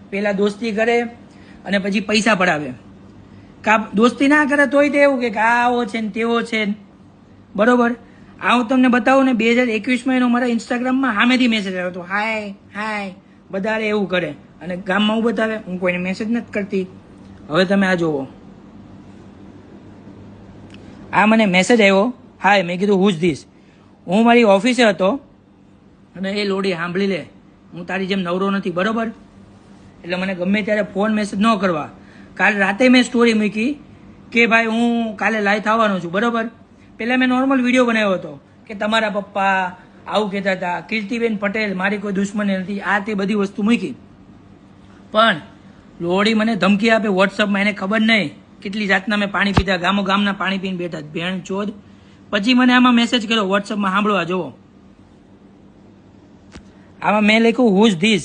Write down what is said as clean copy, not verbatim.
પેલા દોસ્તી કરે અને પછી પૈસા પડાવે. દોસ્તી ના કરે તોય તે એવું કે આ આવો છે ને તેવો છે બરોબર. આ હું તમને બતાવું ને 2021માં એનો મારા ઇન્સ્ટાગ્રામમાં સામેથી મેસેજ આવ્યો હતો, હાય હાય. બધા એવું કરે અને ગામમાં હું બતાવે, હું કોઈને મેસેજ નથી કરતી. હવે તમે આ જુઓ, આ મને મેસેજ આવ્યો, હાય. મેં કીધું હુઝ ધીસ. હું મારી ઓફિસે હતો અને એ લોડી સાંભળી લે, હું તારી જેમ નવરો નથી બરોબર. એટલે મને ગમે ત્યારે ફોન મેસેજ ન કરવા. કાલે રાતે મેં સ્ટોરી મૂકી કે ભાઈ હું કાલે લાઈવ થવાનો છું બરોબર. પહેલાં મેં નોર્મલ વિડીયો બનાવ્યો હતો કે તમારા પપ્પા આવું કહેતા હતા, કીર્તિબેન પટેલ મારી કોઈ દુશ્મની નથી, આ તે બધી વસ્તુ મૂકી. પણ લોડી મને ધમકી આપે વોટ્સઅપમાં, એને ખબર નહીં કેટલી જાતના મેં પાણી પીધા, ગામના પાણી પીને બેઠા ભેણ ચોદ. પછી મને આમાં મેસેજ કર્યો વોટ્સઅપમાં, સાંભળવા જોવો. આમાં મેં લખ્યું હુઝ ધીસ.